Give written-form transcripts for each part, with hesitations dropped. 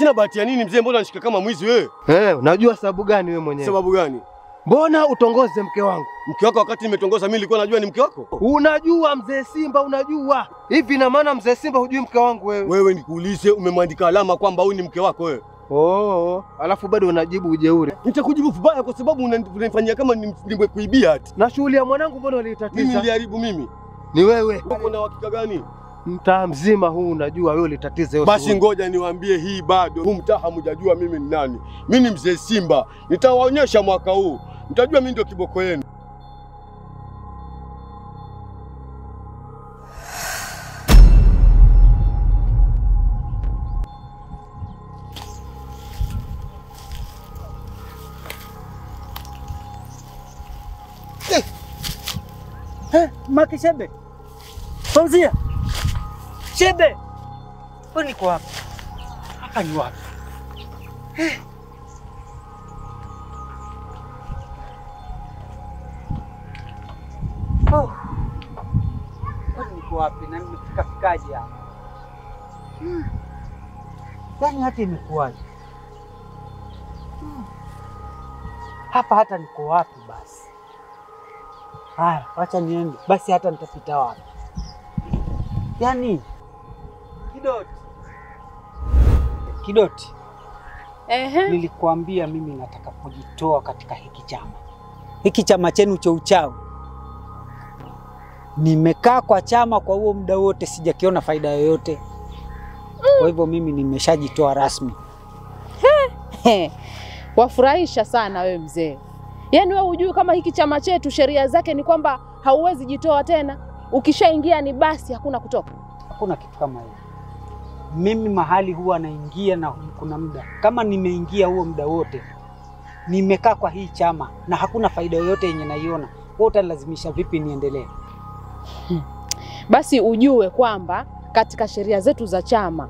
Sina bahati ya nini mzee, mbona unashika kama mwizi wewe? Unajua sababu gani wewe mwenyewe? Sababu gani? Mbona utongoze mke wangu? Mke wako wakati nimetongoza mimi nilikuwa najua ni mke wako? Unajua mzee Simba, unajua. Hivi na maana mzee Simba hujui mke wangu wewe? Wewe nikuulize, umemwandika alama kwamba huyu ni mke wako wewe? Alafu bado unajibu ujeuri. Nitakujibu vibaya kwa sababu unanifanyia kama nimekuibia ati. Na shughuli ya mwanangu mbona ulitatiza? Mimi niliharibu mimi. Ni wewe. Uko na uhakika gani? Mtaa mzima huu unajua wewe ulitatiza hiyo. Basi ngoja niwaambie hii bado. Huu mtaa hamjajua mimi ni nani. Mimi ni mzee Simba. Nitawaonyesha mwaka huu. Mtajua mimi ndio kiboko yenu. Maki Shebe. Fauzia. Shebe. Wewe niko wapi? Hapa ni wapi? Wewe niko wapi na nimefikaje hapa? Yaani hata imekuwaje? Hapa hata niko wapi basi? Haya, acha niende. Basi hata nitapita wapi? Yaani Kidoti. Nilikuambia mimi nataka kujitoa katika hiki chama. Hiki chama chenu cha uchawi. Nimekaa kwa chama kwa huo muda wote sijakiona faida yoyote. Kwa hivyo mimi nimeshajitoa rasmi. Wafurahisha sana wewe mzee. Yaani wewe hujui kama hiki chama chetu sheria zake ni kwamba hauwezi jitoa tena. Ukishaingia ni basi hakuna kutoka. Hakuna kitu kama hiyo. Mimi mahali huwa naingia na kuna muda. Kama nimeingia huo muda wote, nimekaa kwa hii chama na hakuna faida yoyote yenye naiona. Wewe utalazimisha vipi niendelee? Basi ujue kwamba katika sheria zetu za chama,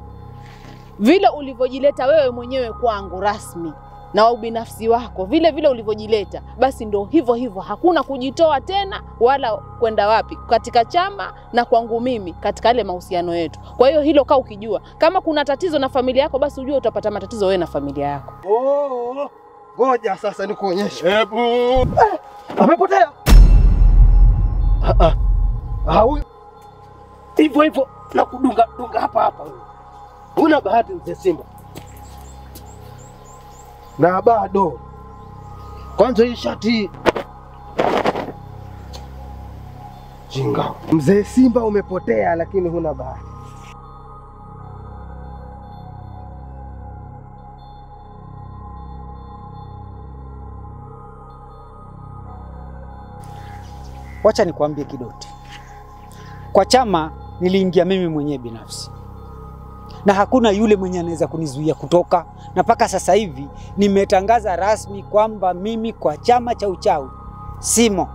vile ulivyojileta wewe mwenyewe kwangu rasmi na ubinafsi wako, vile ulivyojileta, basi ndo hivyo hakuna kujitoa tena wala kwenda wapi katika chama na kwangu mimi katika ile mahusiano yetu. Kwa hiyo hilo kaa ukijua. Kama kuna tatizo na familia yako, basi ujue utapata matatizo wewe na familia yako. Ngoja sasa nikuonyeshe. Hebu. Amepotea. Huyu. Hivyo na kudunga hapa wewe. Una bahati mzee Simba. Na bado. Kwanza hii shati. Jinga. Mzee Simba umepotea lakini huna bahati. Wacha nikwambie Kidoti. Kwa chama niliingia mimi mwenyewe binafsi. Na hakuna yule mwenye anaweza kunizuia kutoka. Na mpaka sasa hivi nimetangaza rasmi kwamba mimi kwa chama cha uchawi simo.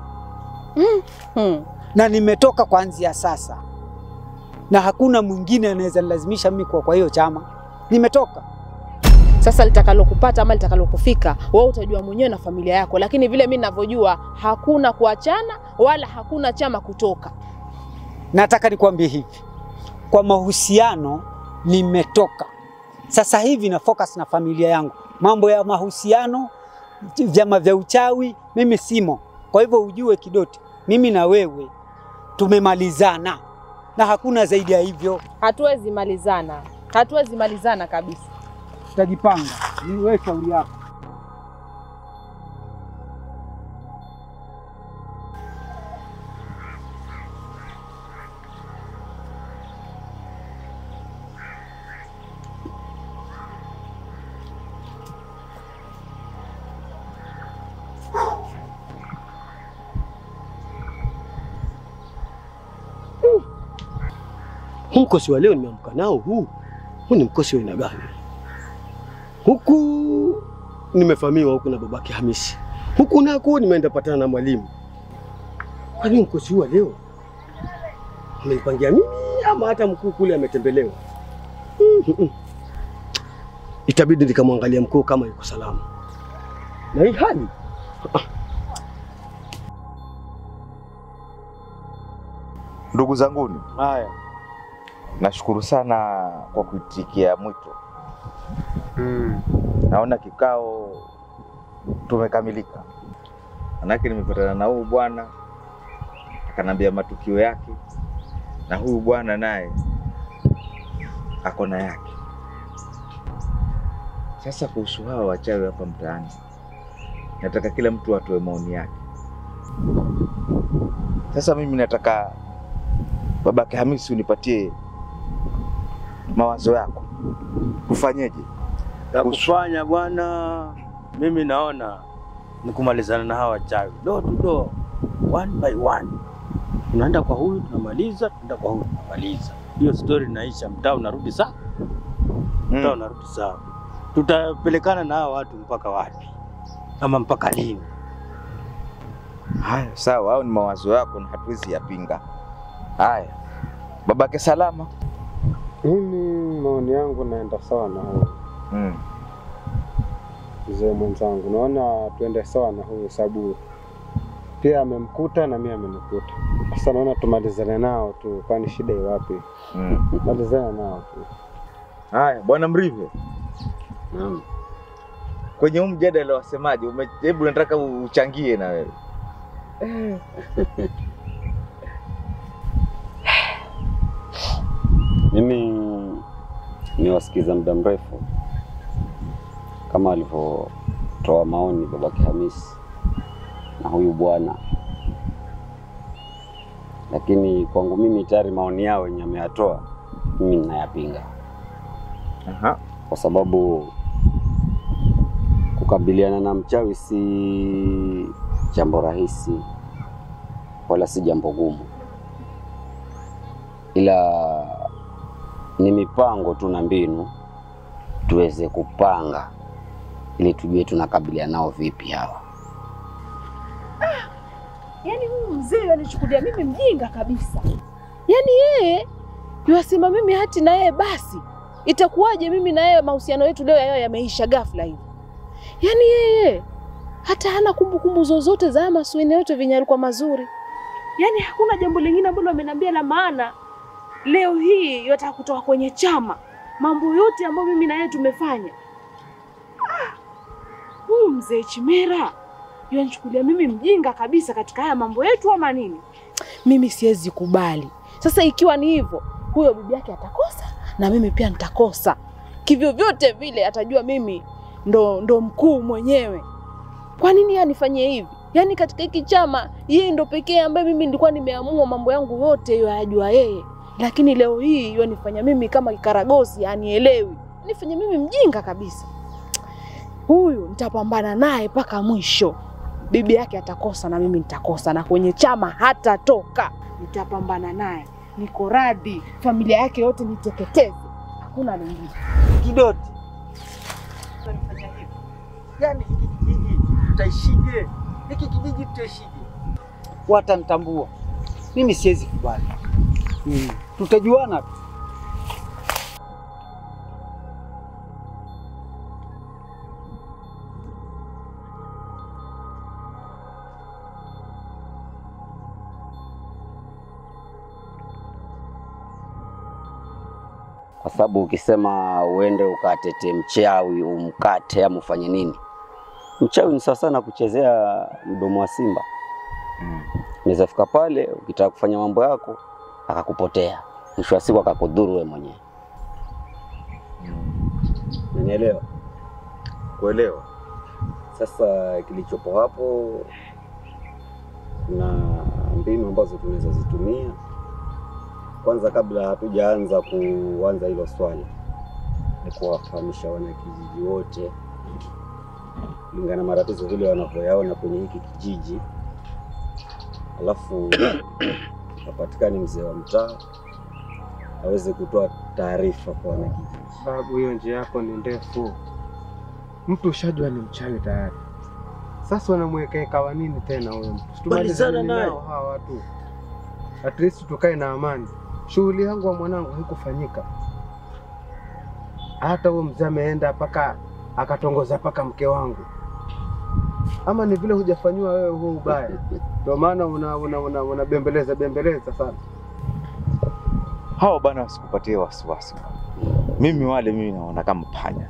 Na nimetoka kuanzia sasa. Na hakuna mwingine anaweza nilazimisha mimi kwa hiyo chama. Nimetoka. Sasa litakalokupata ama litakalokufika, wewe utajua mwenyewe na familia yako, lakini vile mimi ninavyojua hakuna kuachana wala hakuna chama kutoka. Nataka nikwambie hivi. Kwa mahusiano nimetoka. Sasa hivi na focus na familia yangu. Mambo ya mahusiano, vyama vya uchawi, mimi simo. Kwa hivyo ujue Kidoti, mimi na wewe tumemalizana. Na hakuna zaidi ya hivyo. Hatuwezi malizana kabisa. Tutajipanga. Ni wewe shauri yako. Mkosi wa leo nimeamka nao huu ni mkosi wa aina gani? Huku nimefahamiwa huku na babake Hamisi. Huku nako nimeenda patana na mwalimu. Kwa nini mkosi huu leo amenipangia mimi ama hata mkuu kule ametembelewa? Itabidi nikamwangalia mkuu kama yuko salama. Na hii hali ndugu zanguni. Haya. Nashukuru sana kwa kuitikia mwito. Naona kikao tumekamilika. Manake nimepatana na huyu bwana akanambia matukio yake, na huyu bwana naye akona yake. Sasa kuhusu hawa wachawi hapa mtaani, nataka kila mtu atoe maoni yake. Sasa mimi nataka babake Hamisi unipatie mawazo yako. Ufanyeje? Ya kufanya bwana, mimi naona ni kumalizana na hawa wachawi. Door to door, one by one. Tunaenda kwa huyu tunamaliza, tunaenda kwa huyu tunamaliza. Hiyo story inaisha, mtaa unarudi sawa. Mtaa unarudi sawa. Tutapelekana na hawa watu mpaka wapi? Ama mpaka lini? Haya, sawa, hao ni mawazo yako na hatuwezi yapinga. Haya. Babake salama? Mimi maoni yangu naenda sawa na huyu. Mzee mwenzangu, naona tuende sawa na huyu sababu pia amemkuta na mimi amenikuta. Sasa naona tumalizane nao tu, kwani shida iwapi? Malizane nao tu. Haya, bwana Mrive. Naam. Kwenye mjadala wasemaje? Hebu nataka uchangie na wewe. Mimi niwasikiza muda mrefu kama alivyotoa maoni babake Hamisi na huyu bwana, lakini kwangu mimi tayari maoni yao wenye ameyatoa mimi ninayapinga. Kwa sababu kukabiliana na mchawi si jambo rahisi wala si jambo gumu, ila ni mipango tu na mbinu tuweze kupanga ili tujue tunakabiliana nao vipi hawa. Yaani huyu mzee anichukulia mimi mjinga kabisa. Yaani yeye yuasema mimi hati na yeye basi. Itakuwaje mimi na yeye mahusiano yetu leo yao yameisha ghafla hivi? Yaani yeye hata hana kumbukumbu zozote za masuala yote venye alikuwa mazuri. Yaani hakuna jambo lingine ambalo ameniambia la maana. Leo hii yotaka kutoka kwenye chama. Mambo yote ambayo mimi na yeye tumefanya. Huyu mzee Chimera yanichukulia mimi mjinga kabisa katika haya mambo yetu ama nini? Mimi siwezi kubali. Sasa ikiwa ni hivyo, huyo bibi yake atakosa na mimi pia nitakosa. Kivyo vyote vile atajua mimi ndo mkuu mwenyewe. Kwa nini anifanyie hivi? Yaani katika hiki chama yeye ndo pekee ambaye mimi nilikuwa nimeamua mambo yangu yote hiyo ayajua yeye. Lakini leo hii yanifanya mimi kama kikaragosi, anielewi. Nifanya mimi mjinga kabisa. Huyu nitapambana naye mpaka mwisho. Bibi yake atakosa na mimi nitakosa, na kwenye chama hatatoka. Nitapambana naye. Niko radi familia yake yote niteketeze. Hakuna lingine. Kidoti. Unanifanya hivi. Yaani hiki kijiji tutaishije? Hiki kijiji tutaishije? Watanitambua. Mimi siwezi kubali. Tutajuana tu. Kwa sababu ukisema uende ukatete mchawi umkate ama ufanye nini, mchawi ni sasa na kuchezea mdomo wa simba. Unaweza fika pale ukitaka kufanya mambo yako akakupotea, mwisho wa siku akakudhuru wewe mwenyewe. Unanielewa? Kuelewa. Sasa kilichopo hapo na mbinu ambazo tunaweza zitumia. Kwanza kabla hatujaanza kuanza hilo swali, ni kuwafahamisha wanakijiji wote kulingana na matatizo vile wanavyoyaona kwenye hiki kijiji. Alafu apatikane mzee wa mtaa aweze kutoa taarifa kwa wanakijiji. Sababu hiyo njia yako ni ndefu. Mtu ushajua ni mchawi tayari. Sasa wanamwekea kawa nini tena huyo mtu? Tumalizane naye hawa watu. At least tukae na amani. Shughuli yangu wa mwanangu haikufanyika. Hata huyo mzee ameenda paka akatongoza paka mke wangu. Ama ni vile hujafanywa wewe huo ubaya. Ndio maana una bembeleza sana. Hao bana wasikupatie wasiwasi. Mimi naona kama panya.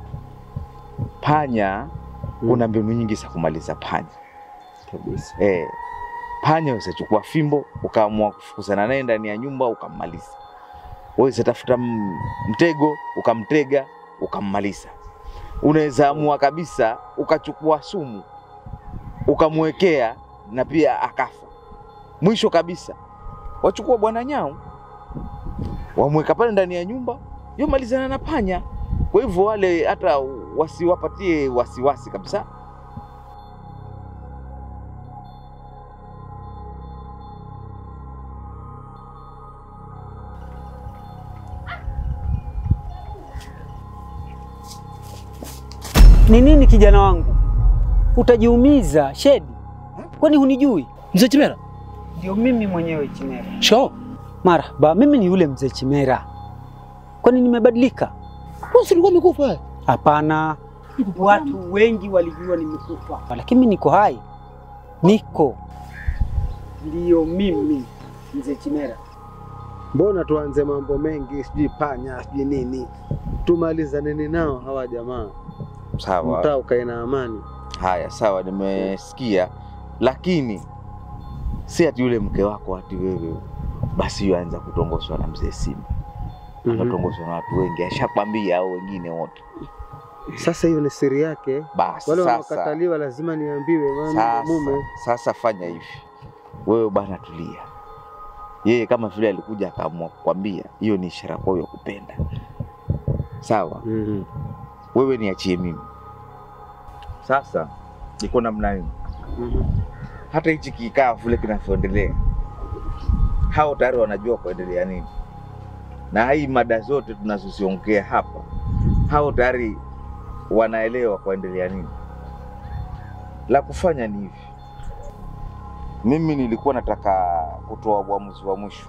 panya kuna mbinu nyingi za kumaliza panya. Kabisa. Panya usachukua fimbo ukaamua kufukuzana naye ndani ya nyumba ukammaliza. Wewe usatafuta mtego ukamtega ukammaliza. Unaweza amua kabisa ukachukua sumu ukamwekea na pia akafa. Mwisho kabisa wachukua bwana nyau wamweka pale ndani ya nyumba yomalizana na panya. Kwa hivyo wale hata wasiwapatie wasiwasi kabisa. Ni nini kijana wangu? Utajiumiza, Shedi. Kwani hunijui? Mzee Chimera? Ndio mimi mwenyewe Chimera. Sho. Marhaba, mimi ni yule mzee Chimera. Kwani nimebadilika? Wewe ulikuwa umekufa? Hapana. Watu wengi walijua nimekufa, lakini mimi niko hai. Niko. Ndio mimi mzee Chimera. Mbona tuanze mambo mengi, sijui panya, sijui nini? Tumalizane nao hawa jamaa. Sawa. Mtaa ukae na amani. Haya, sawa, nimesikia. Lakini si ati yule mke wako ati wewe basi yuanza kutongozwa na mzee Simba. Anatongozwa na watu wengi, ashakwambia au wengine wote. Sasa hiyo ni siri yake. Basi wale sasa wanakataliwa lazima niambiwe maana mume. Sasa fanya hivi. Wewe bana tulia. Yeye kama vile alikuja akaamua kukwambia, hiyo ni ishara kwa ya kupenda. Sawa? Wewe niachie mimi. Sasa niko namna hii. Hata hichi kikao vile kinachoendelea, hao tayari wanajua kuendelea nini. Na hii mada zote tunazoziongea hapa, hao tayari wanaelewa kuendelea nini. La kufanya ni hivi. Mimi nilikuwa nataka kutoa uamuzi wa mwisho.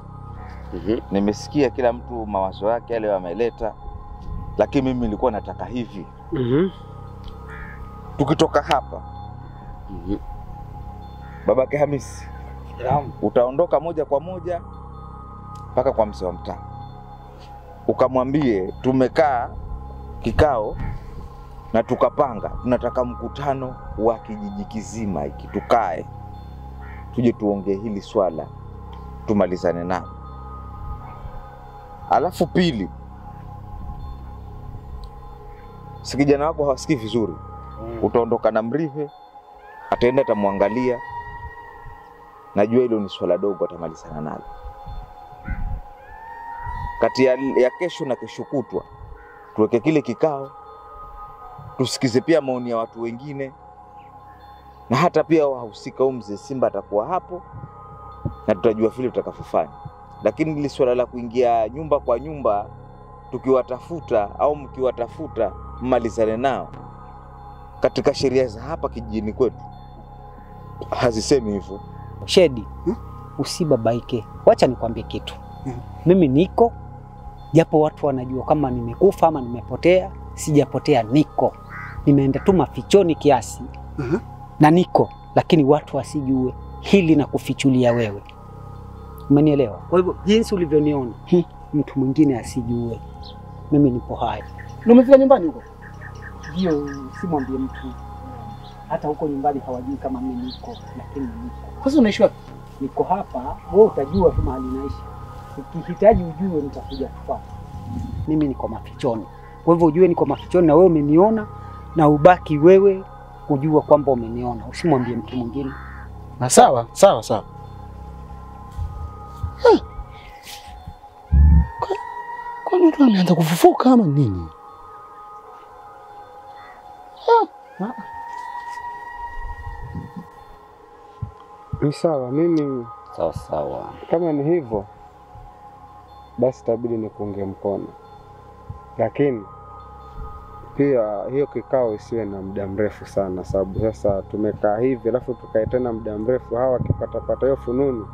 Nimesikia kila mtu mawazo yake yale wameleta, lakini mimi nilikuwa nataka hivi. Tukitoka hapa, babake Hamisi, utaondoka moja kwa moja mpaka kwa mzee wa mtaa. Ukamwambie tumekaa kikao na tukapanga tunataka mkutano wa kijiji kizima hiki, tukae tuje tuongee hili swala tumalizane nalo. Alafu pili, si kijana wako hawasikii vizuri, utaondoka na Mrive, ataenda atamwangalia. Najua hilo ni swala dogo, atamalizana nalo. Kati ya kesho na kesho kutwa tuweke kile kikao, tusikize pia maoni ya watu wengine, na hata pia wahusika mzee Simba atakuwa hapo, na tutajua vile tutakavyofanya. Lakini ile swala la kuingia nyumba kwa nyumba tukiwatafuta au mkiwatafuta mmalizane nao, katika sheria za hapa kijijini kwetu hazisemi hivyo. Shedi, usibabaike. Wacha nikwambie kitu. Mimi niko, japo watu wanajua kama nimekufa ama nimepotea, sijapotea, niko. Nimeenda tu mafichoni kiasi. Na niko, lakini watu wasijue hili na kufichulia wewe. Umenielewa? Kwa hivyo jinsi ulivyoniona, mtu mwingine asijue mimi nipo hai. Ndio umefika nyumbani huko? Ndio, simwambie mtu. Hata huko nyumbani hawajui kama mimi niko, lakini niko. Sasa unaishi wapi? Niko hapa, wewe utajua tu mahali naishi. Ukihitaji ujue nitakuja kufuata. Mimi niko mafichoni. Kwa hivyo ujue niko mafichoni na wewe umeniona, na ubaki wewe kujua kwamba umeniona. Usimwambie mtu mwingine. Na sawa. Kwa nini ameanza kufufuka ama nini? Ni sawa, mimi Sawa. kama ni hivyo basi itabidi nikuunge mkono, lakini pia hiyo kikao isiwe na muda mrefu sana, sababu sasa tumekaa hivi alafu tukae tena muda mrefu. Hawa wakipata hiyo fununu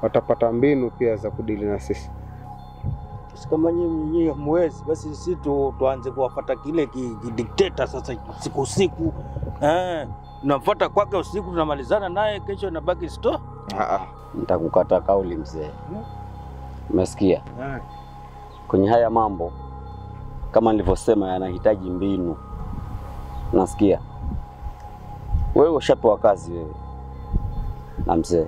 watapata mbinu pia za kudili na sisi. Kama nyinyi hamwezi, basi sisi tuanze kuwafuata kile kidikteta sasa siku. Tunafuata kwake usiku, tunamalizana naye, kesho nabaki store. Nitakukata kauli mzee. Umesikia? Kwenye haya mambo kama nilivyosema yanahitaji mbinu. Nasikia wewe ushapewa kazi wewe na mzee,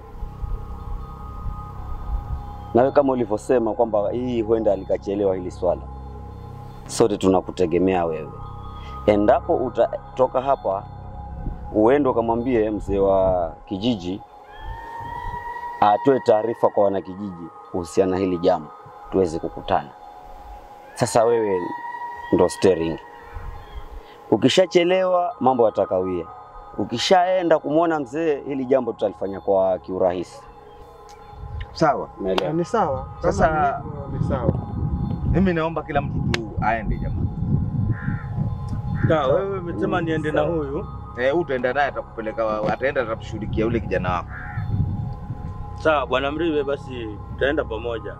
nawe kama ulivyosema kwamba hii huenda alikachelewa hili swala, sote tunakutegemea wewe. Endapo utatoka hapa uende ukamwambie mzee wa kijiji atoe taarifa kwa wanakijiji kuhusiana na hili jambo, tuweze kukutana. Sasa wewe ndo steering. Ukishachelewa mambo yatakawia. Ukishaenda kumwona mzee, hili jambo tutalifanya kwa kiurahisi. Sawa? Umeelewa? Ni sawa. Sasa Ni sawa. mimi naomba kila mtu tu aende jamani. Sawa, wewe umesema niende na huyu. Utaenda naye, atakupeleka, ataenda atatushughulikia yule kijana wako. Sawa bwana Mribe, basi tutaenda pamoja.